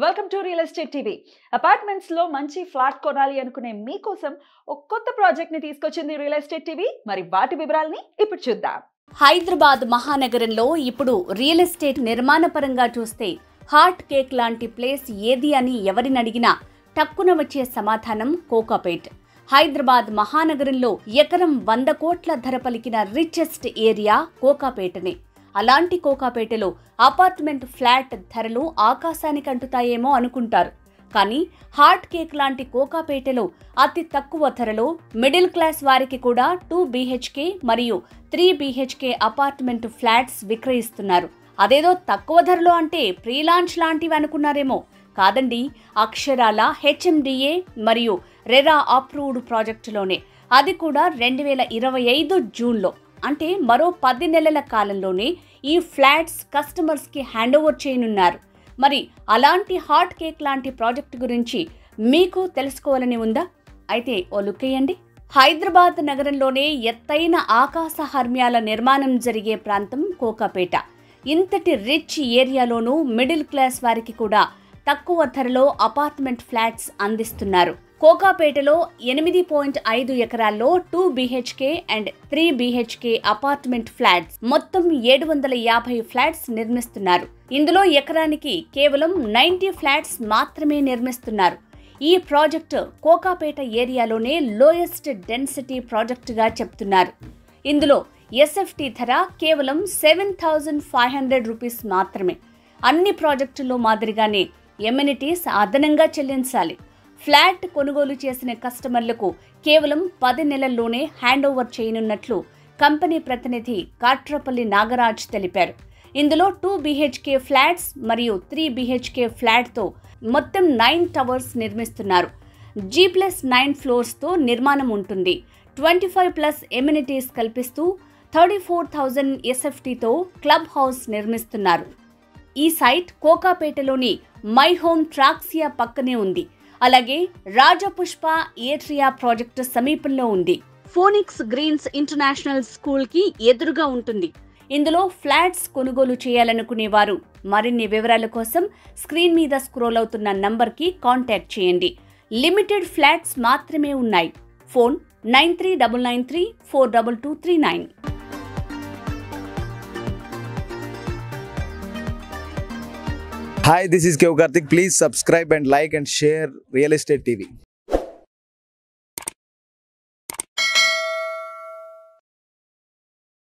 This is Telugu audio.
Welcome to real estate TV. Apartments లో మంచి ఫ్లాట్ కొనాలి అనుకునే మీకోసం ఒక కొత్త ప్రాజెక్ట్ ని తీసుకొచ్చింది రియల్ ఎస్టేట్ టీవీ. మరి వాటి వివరాలని ఇప్పుడు చూద్దాం. హైదరాబాద్ మహానగరంలో ఇప్పుడు రియల్ ఎస్టేట్ నిర్మాణ పరంగా చూస్తే హార్ట్ కేక్ లాంటి ప్లేస్ ఏది అని ఎవరిని అడిగినా టక్కున వచ్చే సమాధానం కోకాపేట్. హైదరాబాద్ మహానగరంలో ఎకరం 100 కోట్ల ధర పలికిన రిచెస్ట్ ఏరియా కోకాపేటనే. అలాంటి కోకాపేటలో అపార్ట్మెంట్ ఫ్లాట్ ధరలు ఆకాశానికి అంటుతాయేమో అనుకుంటారు. కానీ హార్ట్ కేక్ లాంటి కోకాపేటలో అతి తక్కువ ధరలో మిడిల్ క్లాస్ వారికి కూడా 2 BHK మరియు 3 BHK అపార్ట్మెంట్ ఫ్లాట్స్ విక్రయిస్తున్నారు. అదేదో తక్కువ ధరలో అంటే ప్రీ లాంచ్ లాంటివి అనుకున్నారేమో. కాదండి, అక్షరాల HMDA మరియు రెరా అప్రూవ్డ్ ప్రాజెక్టులోనే. అది కూడా 2025 జూన్లో, అంటే మరో 10 నెలల కాలంలోనే ఈ ఫ్లాట్స్ కస్టమర్స్ కి హ్యాండ్ ఓవర్ చేయనున్నారు. మరి అలాంటి హాట్ కేక్ లాంటి ప్రాజెక్టు గురించి మీకు తెలుసుకోవాలని ఉందా? అయితే ఓ లుక్ వేయండి. హైదరాబాద్ నగరంలోనే ఎత్తైన ఆకాశ హర్మ్యాల నిర్మాణం జరిగే ప్రాంతం కోకాపేట. ఇంతటి రిచ్ ఏరియాలోనూ మిడిల్ క్లాస్ వారికి కూడా తక్కువ ధరలో అపార్ట్మెంట్ ఫ్లాట్స్ అందిస్తున్నారు. కోకాపేటలో 8.5 ఎకరాల్లో 2 BHK and 3 BHK apartment flats మొత్తం 750 ఫ్లాట్స్ నిర్మిస్తున్నారు. ఇందులో ఎకరానికి కేవలం 90 ఫ్లాట్స్ మాత్రమే నిర్మిస్తున్నారు. ఈ ప్రాజెక్టు కోకాపేట ఏరియాలోనే లోయెస్ట్ డెన్సిటీ ప్రాజెక్టుగా చెప్తున్నారు. ఇందులో SFT ధర కేవలం 7,500 రూపీస్ మాత్రమే. అన్ని ప్రాజెక్టుల్లో మాదిరిగానే ఎమ్యూనిటీస్ అదనంగా చెల్లించాలి. ఫ్లాట్ కొనుగోలు చేసిన కస్టమర్లకు కేవలం 10 నెలల్లోనే హ్యాండ్ ఓవర్ చేయనున్నట్లు కంపెనీ ప్రతినిధి కాట్రపల్లి నాగరాజ్ తెలిపారు. ఇందులో 2 BHK ఫ్లాట్స్ మరియు 3 BHK ఫ్లాట్తో మొత్తం 9 టవర్స్ నిర్మిస్తున్నారు. G+9 ఫ్లోర్స్తో నిర్మాణం ఉంటుంది. 25+ ఎమ్యూనిటీస్ కల్పిస్తూ 34,000 SFTతో క్లబ్ హౌస్ నిర్మిస్తున్నారు. ఈ సైట్ కోకాపేటలోని మై హోమ్ ట్రాక్సియా పక్కనే ఉంది. అలాగే రాజపుష్ప ఏట్రియా ప్రాజెక్టు సమీపంలో ఉంది. ఫోనిక్స్ గ్రీన్స్ ఇంటర్నేషనల్ స్కూల్ కి ఎదురుగా ఉంటుంది. ఇందులో ఫ్లాట్స్ కొనుగోలు చేయాలనుకునే వారు మరిన్ని వివరాల కోసం స్క్రీన్ మీద స్క్రోల్ అవుతున్న నంబర్కి కాంటాక్ట్ చేయండి. లిమిటెడ్ ఫ్లాట్స్ మాత్రమే ఉన్నాయి. Phone 9399342239. Hi, this is Kev Karthik. Please subscribe and like and share Real Estate TV.